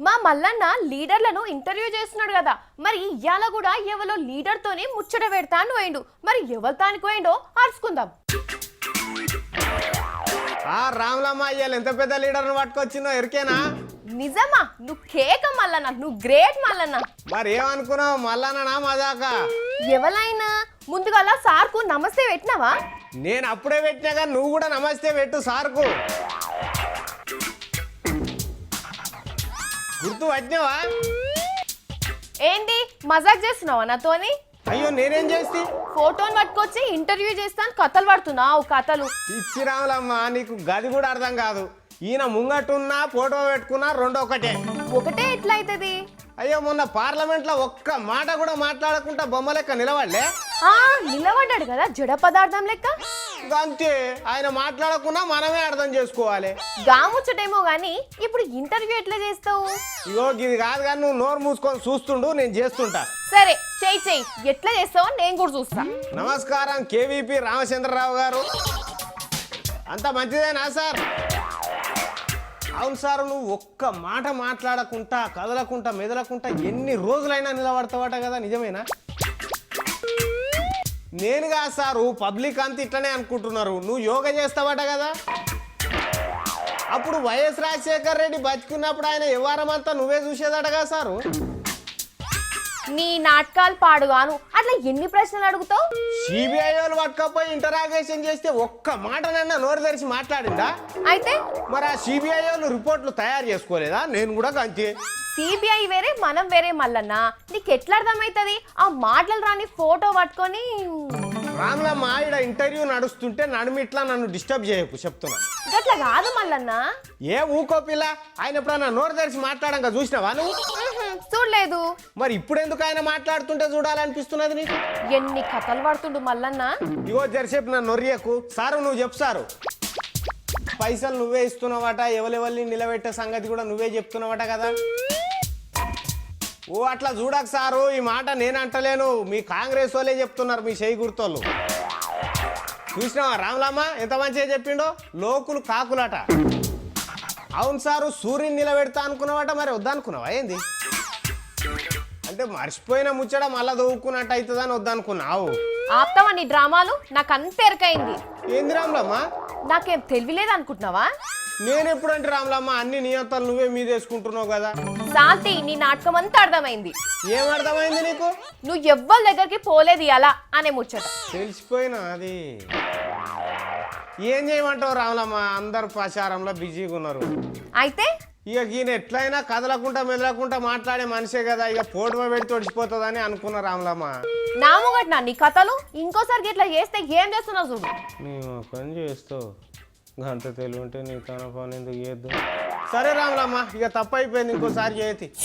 మా మల్లన్న లీడర్లను ఇంటర్వ్యూ చేస్తున్నాడు కదా, మరి ఇయ్యాల కూడా ఎవరో లీడర్ తోనే ముచ్చట పెడతాను పోయిండు. మరి ఎవరు తానికి పోయిండో అరుచుకుందాం. రాములమ్మ అయ్యాలి ఎంత పెద్ద లీడర్ను పట్టుకొచ్చినో ఎరికేనా? నిజమా? నువ్వు కేక మల్లన్న, నువ్వు గ్రేట్ మల్లన్న. మరి ఏమనుకున్నావు మల్లన్న మజాక? ఎవరైనా ముందుగా సార్కు నమస్తే పెట్టినావా? నేను అప్పుడే పెట్టినా కానీ నువ్వు కూడా నమస్తే పెట్టు సార్కు. గుర్తు పట్టినావా? ఏంటి మజాక్ చేస్తున్నావా నాతోని? అయ్యో నేనేం చేస్తే? ఫోటోని పట్టుకొచ్చి ఇంటర్వ్యూ చేస్తాను కథలు పడుతున్నావు కథలు. ఇచ్చి రాములమ్మ నీకు గది కూడా అర్థం కాదు. ఈయన ముంగటున్నా ఫోటో పెట్టుకున్నా రెండో ఒకటే. ఒకటే ఎట్లా అవుతుంది? అయ్యో మొన్న పార్లమెంట్ లో ఒక్క మాట కూడా మాట్లాడకుండా బొమ్మ లెక్క నిలబడలే. నిలబడ్డాడు కదా జడ పదార్థం లెక్క. అంతే, ఆయన మాట్లాడకుండా మనమే అర్థం చేసుకోవాలి. గాముచ్చటేమో గాని ఇప్పుడు ఇంటర్వ్యూ ఎట్లా చేస్తావు? ఇగో ఇది కాదు కానీ నువ్వు నోరు మూసుకొని చూస్తుండు, నేను చేస్తుంటా. సరే చెయ్యి చెయ్యి, ఎట్లా చేస్తావో నేను కూడా చూస్తా. నమస్కారం కేవీపీ రామచంద్రరావు గారు. అంత మంచిదేనా సార్? అవును సార్, నువ్వు ఒక్క మాట మాట్లాడకుండా కదలకుండా మెదలకుండా ఎన్ని రోజులైనా నిలబడతావట కదా, నిజమేనా? నేను కాదు సారు, పబ్లిక్ అంతా ఇట్లనే అనుకుంటున్నారు. నువ్వు యోగా చేస్తావట కదా. అప్పుడు వైఎస్ రాజశేఖర్ రెడ్డి బతికున్నప్పుడు ఆయన వ్యవహారం అంతా నువ్వే చూసేదట కదా సారు. నీ నాటకాలు పాడుగాను అట్లా ఎన్ని ప్రశ్నలు అడుగుతావు? సిబిఐ వాళ్ళు పట్టుకపోయి ఇంటరాగేషన్ చేస్తే ఒక్క మాటనన్నా నోరు తెరిచి మాట్లాడిందా? అయితే మరి ఆ సిబిఐ వాళ్ళు రిపోర్ట్లు తయారు చేసుకోలేదా? నేను కూడా అంతే. సిబిఐ వేరే మనం వేరే మల్లన్న, నీకు ఎట్లా అర్థమవుతుంది? ఆ మాటలు రాని ఫోటో పట్టుకొని. రాములమ్మ ఈడ ఇంటర్వ్యూ నడుస్తుంటే నడుమిట్లా నన్ను డిస్టర్బ్ చేయకు చెప్తున్నా. గట్లా కాదు మల్లన్న. ఏ ఊకో పిల్ల, ఆయన ఎప్పుడన్నా నోరు తెరిచి మాట్లాడంగా చూసినావా నువ్వు? చూడలేదు. మరి ఇప్పుడు ఎందుకు ఆయన మాట్లాడుతుంటే చూడాలనిపిస్తున్నది నీకు? ఎన్ని కథలు పడుతుండు మల్లన్న. ఇగో జరసేపు నన్ను నొరియకు. సారు నువ్వు చెప్పు సారు. పైసలు నువ్వే ఇస్తున్నావట, ఎవరెవరిని నిలబెట్టే సంగతి కూడా నువ్వే చెప్తున్నావట కదా. ఓ అట్లా చూడక సారు, ఈ మాట నేను అంటలేను, మీ కాంగ్రెస్ వాళ్ళే చెప్తున్నారు, మీ చేయి గుర్తోళ్ళు. చూసినావా రాములమ్మ ఎంత మంచిగా చెప్పిండో? లోకులు కాకులట. అవును సారు, సూర్యుని నిలబెడతా అనుకున్నావట, మరి వద్దనుకున్నావా ఏంది? అంటే మర్చిపోయిన ముచ్చట మళ్ళా దవ్వుకున్నట్టు అవుతుందని వద్దనుకున్నావు. ఆప్తావా నీ డ్రామాలు? నాకు అంత ఎరకైంది. ఏంది రాములమ్మ? నాకేం తెలివిలేదు అనుకుంటున్నావా? నేను ఎప్పుడంటే రాములమ్మ అన్ని నియంత్రణలు నువ్వే మీదేసుకుంటున్నావు కదా. శాంతి, నీ నాటకం అంతా అర్థమైంది. ఏం అర్థమైంది నీకు? నువ్వు ఎవ్వరి దగ్గరికి పోలేదు అలా అనే ముచ్చట తెలిసిపోయినా. అది ఏం చేయమంటావు రాములమ్మ, అందరు ప్రచారంలో బిజీగా ఉన్నారు. అయితే ఇక ఈయన ఎట్లయినా కదలకుండా మెదలకుండా మాట్లాడే మనిషే కదా, ఇక పోటుమ పెడితే ఒడిచిపోతుందని అనుకున్నా రాములమ్మ. నా ముగట్నా నీ కథలు? ఇంకోసారి ఇట్లా చేస్తే ఏం చేస్తున్నావు చూడు. నేను పని చేస్తావు గంట తెలివి ఉంటే నీ తన పని ఎందుకు చేద్దాం. సరే రాములమ్మ, ఇక తప్పు అయిపోయింది, ఇంకోసారి చేయతి.